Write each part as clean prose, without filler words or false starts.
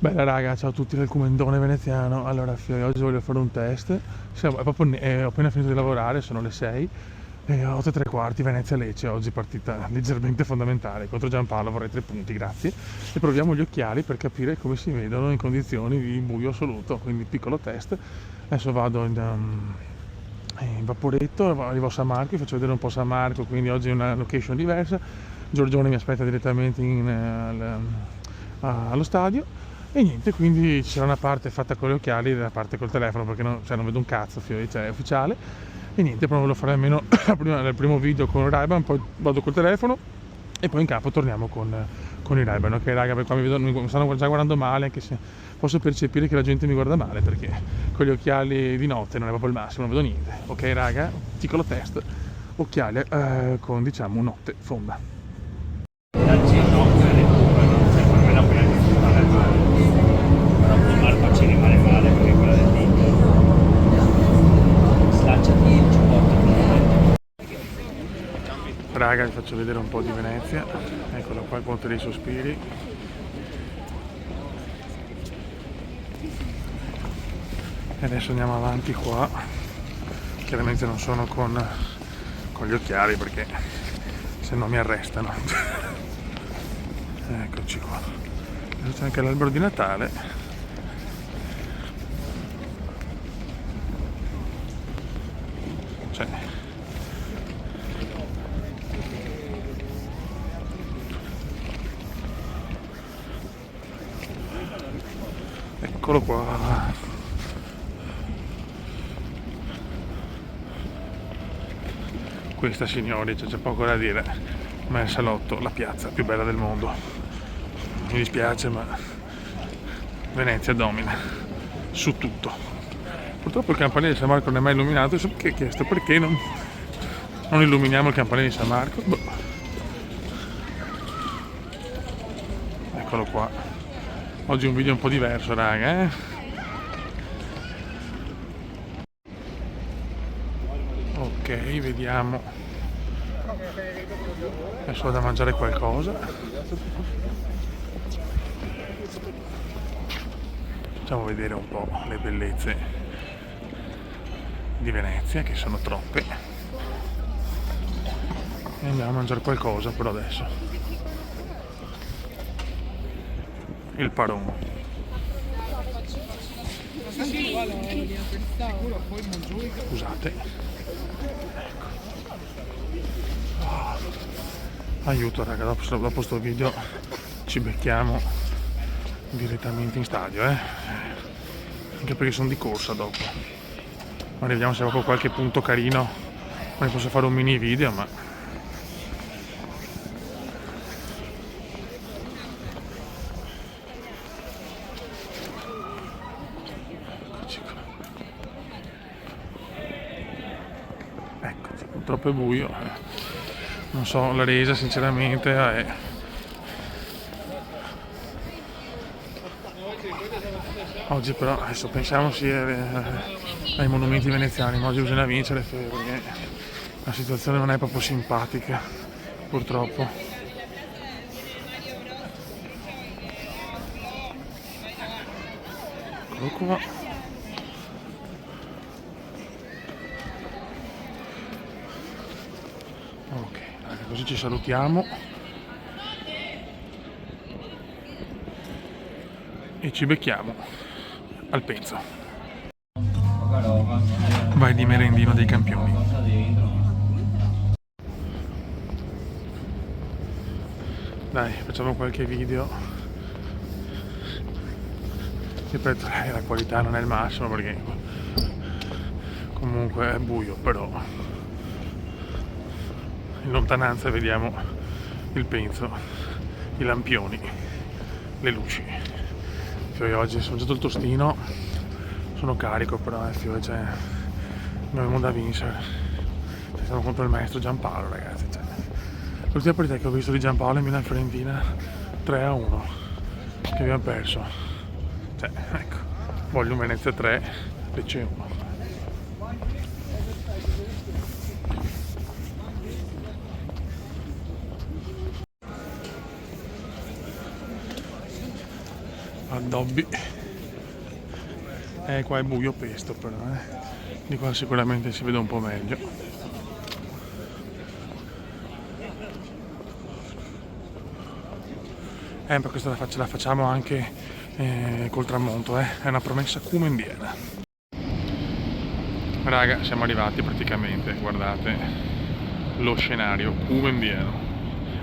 Bella raga, ciao a tutti del Comendone veneziano. Allora, oggi voglio fare un test. Ho appena finito di lavorare, sono le 6 e 8 e tre quarti, Venezia-Lecce. Oggi partita leggermente fondamentale. Contro Giampaolo vorrei 3 punti, grazie. E proviamo gli occhiali per capire come si vedono in condizioni di buio assoluto. Quindi piccolo test. Adesso vado in Vaporetto, arrivo a San Marco, vi faccio vedere un po' San Marco, quindi oggi è una location diversa. Giorgione mi aspetta direttamente allo stadio. E niente, quindi ci sarà una parte fatta con gli occhiali e una parte col telefono perché non vedo un cazzo, cioè è ufficiale. E niente, però volevo fare almeno nel primo video con il Ray-Ban, poi vado col telefono e poi in campo torniamo con il Ray-Ban. Ok raga, perché qua mi stanno già guardando male, anche se posso percepire che la gente mi guarda male perché con gli occhiali di notte non è proprio il massimo, non vedo niente. Ok raga, piccolo test, occhiali con diciamo notte fonda. Marco ci rimane male perché quella del dito slacciati il giubbotto. Raga, vi faccio vedere un po' di Venezia. Eccola qua, il Ponte dei Sospiri. E adesso andiamo avanti qua. Chiaramente non sono con gli occhiali perché se no mi arrestano. Eccoci qua. Adesso c'è anche l'albero di Natale. Cioè, eccolo qua. Questa signori, c'è poco da dire, ma è il salotto, la piazza più bella del mondo. Mi dispiace ma Venezia domina su tutto. Purtroppo il campanile di San Marco non è mai illuminato, so perché ho chiesto perché non illuminiamo il campanile di San Marco. Boh. Eccolo qua. Oggi un video un po' diverso raga, Ok, vediamo. Adesso vado a mangiare qualcosa. Facciamo vedere un po' le bellezze di Venezia, che sono troppe. E andiamo a mangiare qualcosa però adesso. Il Paron. Scusate. Ecco. Aiuto raga, dopo sto video ci becchiamo direttamente in stadio, anche perché sono di corsa dopo. Ma vediamo se c'è proprio qualche punto carino, poi posso fare un mini video, ma eccoci, purtroppo è buio, non so la resa sinceramente oggi però adesso pensiamo ai monumenti veneziani, ma oggi bisogna vincere perché la situazione non è proprio simpatica, purtroppo. Eccolo qua. Ok, così ci salutiamo e ci becchiamo al Penzo. Vai di merendino dei campioni. Dai, facciamo qualche video. Ripeto, la qualità non è il massimo perché comunque è buio, però in lontananza vediamo il Penzo, i lampioni, le luci. Io oggi sono mangiato il tostino, sono carico però cioè, noi abbiamo da vincere. Siamo contro il maestro Giampaolo ragazzi. Cioè. L'ultima partita che ho visto di Giampaolo è Milan-Fiorentina 3-1 che abbiamo perso. Cioè, ecco, voglio un Venezia 3, Lecce 1. addobbi. Qua è buio pesto però, di qua sicuramente si vede un po' meglio. Per questo la facciamo anche col tramonto, è una promessa cumendiana. Raga, siamo arrivati praticamente, guardate lo scenario cumendiano.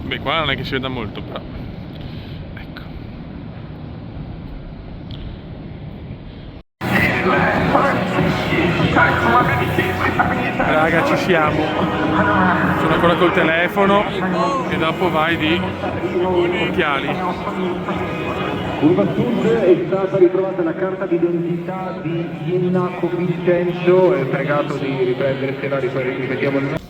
Beh, qua non è che si veda molto, però ecco. Raga, ci siamo. Sono ancora col telefono e dopo vai di occhiali. Curva Sud è stata ritrovata la carta d'identità di Iennaco Vincenzo, è pregato di riprendersela, ripetiamo il nome.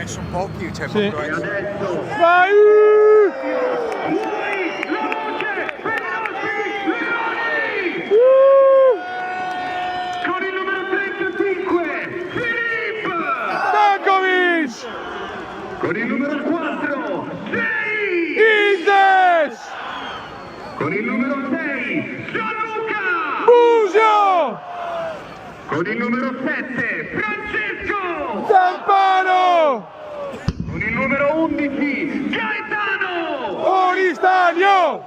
Sono pochi, cioè Sì. proprio adesso. Vai! Con il numero 35, Filippo! Dankovic! Con il numero 4, Jay! Indes! Con il numero 6, Gianluca! Busio! Con il numero 7, Francesco! Zampano! Con il numero 11, Gaetano! Oristanio!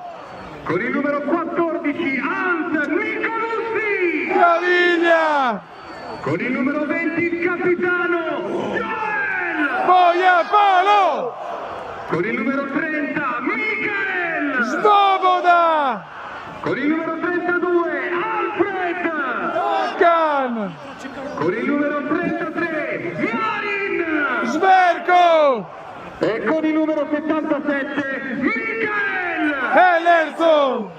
Con il numero 14, Hans Nicolussi! Caviglia! Con il numero 20, il capitano Joel! Boiapalo! Con il numero 30, Michael! Svoboda! Con il numero 32, Alfred! Kan! Con il numero 33, Marin! Sverko! E con il numero 77, Michael! Ellerson!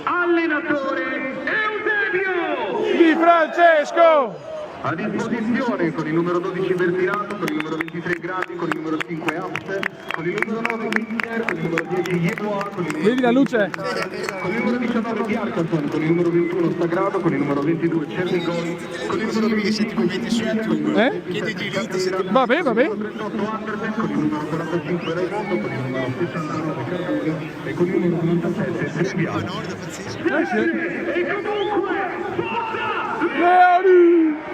Allenatore Eusebio! Di Francesco! A disposizione con il numero 12 Bertinato, con il numero 23 Gradi, con il numero 5 Aft, con il numero 9 Hitler, con il numero 10 Yeboah, con il numero Vedi la luce? con il numero 19 Bjarkason, con il numero 21 Stagrado, con il numero 22 Cernigoi, con il numero 25 Eh? Chiedi Vabbè, vabbè. 38 Andersen, con il numero 45 Raimondo, con il numero 69 Cardone e con il numero 97 Treviano. Sì. E comunque, forza! Leoni!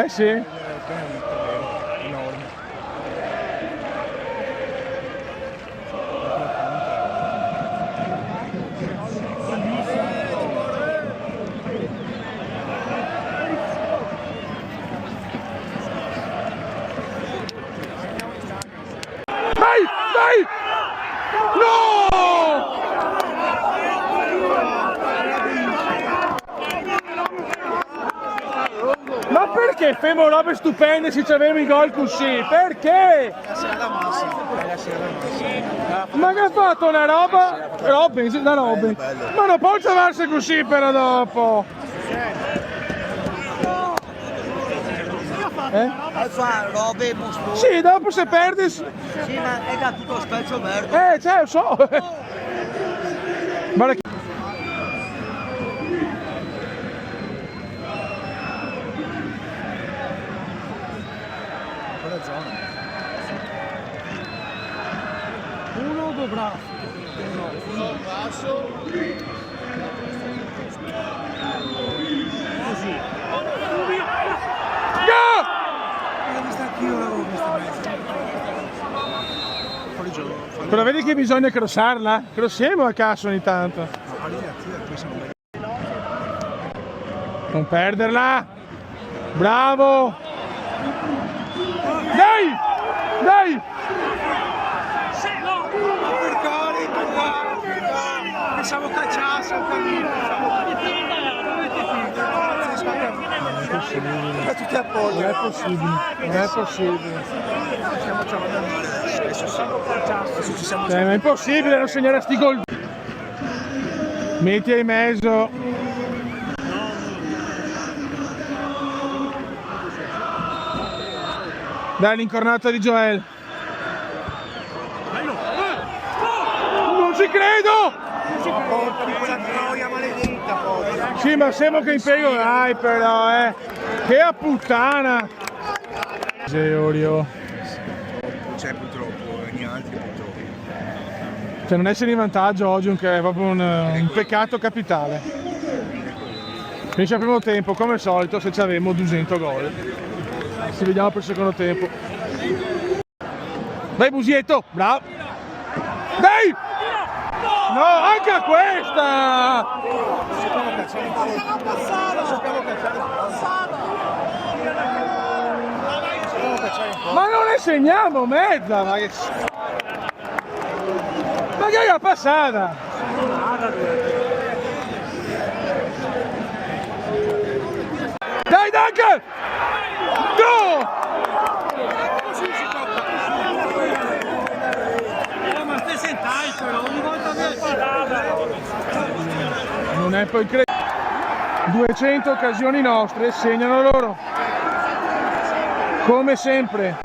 Sì. Vai! Vai! No! Ma perché femo robe stupende se c'avevamo i gol così? Perché? Ma che ha fatto una roba? Robin, sì, la Robin. Ma non può giocarsi così però dopo. Fa robe mostruose. Sì, dopo se perdi... Sì, ma è da tutto spezzo verde. Cioè, lo so. Guarda che... Quella zona. Uno dovrà. Uno basso. Così. Però vedi che bisogna crossarla? Crossiamo a cazzo ogni tanto. Non perderla. Bravo. Dai! Dai! Pensavo cacciasse un cammino. Tutti a posto. Non è possibile. Non è possibile. Ma è impossibile non segnare sti gol. Metti in mezzo. Dai l'incornata di Joel. Non ci credo! Colpa di quella troia maledetta poi. Sì, ma sembra che impiego dai però, Che a puttana! Georio. C'è purtroppo, gli altri purtroppo. Cioè non essere in vantaggio oggi è proprio un peccato capitale. Finisce il primo tempo, come al solito, se ci avemo 200 gol. Ci vediamo per il secondo tempo. Dai Busietto, bravo! Dai! No, anche a questa! Ma non ne segniamo mezza! Ma che è la passata? Dai Duncan! No! Ma stai sentendo, ogni volta che parata. Non è poi incredibile. 200 occasioni nostre, segnano loro. Come sempre.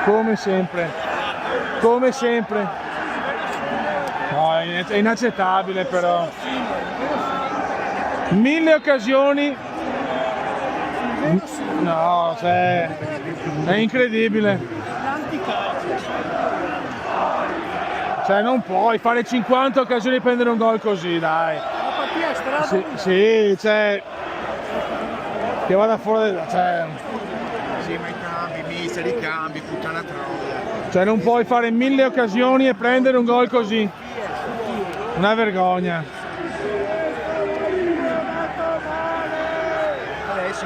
Come sempre. Come sempre. No, è inaccettabile però. 1000 occasioni. No, cioè, è incredibile. Cioè non puoi fare 50 occasioni e prendere un gol così, dai. Sì, sì, cioè, che vada fuori, cioè, Sì, ma i cambi, mister, i cambi, puttana troia. cioè non puoi fare 1000 occasioni e prendere un gol così. Una vergogna. Adesso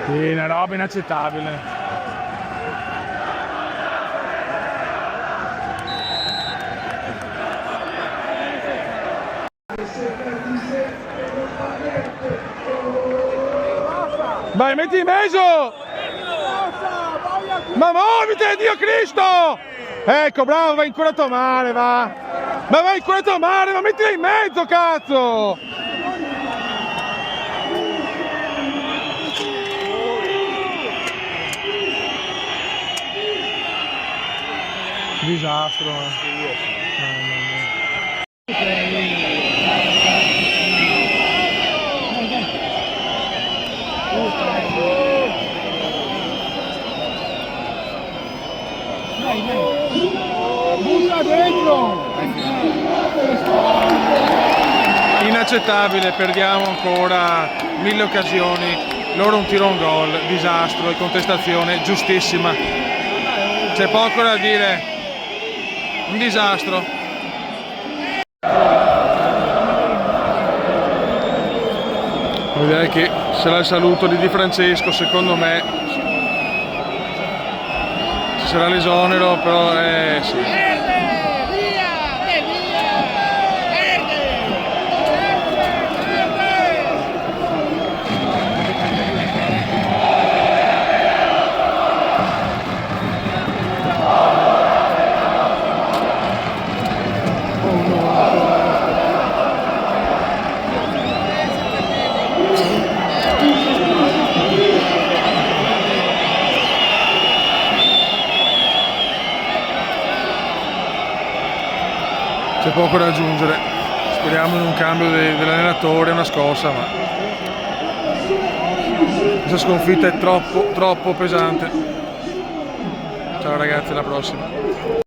Sì, una roba inaccettabile. Vai, metti in mezzo! Ma muoviti, Dio Cristo! Ecco, bravo, vai incurato male, va! Ma vai incurato male, ma mettila in mezzo, cazzo! Disastro, Butta dentro! Inaccettabile, perdiamo ancora 1000 occasioni, loro un tiro, un gol, disastro e contestazione giustissima. C'è poco da dire, un disastro. Direi che sarà il saluto di Di Francesco, secondo me ci sarà l'esonero, però sì. C'è poco da aggiungere, speriamo in un cambio dell'allenatore, una scossa, ma questa sconfitta è troppo pesante. Ciao ragazzi, alla prossima.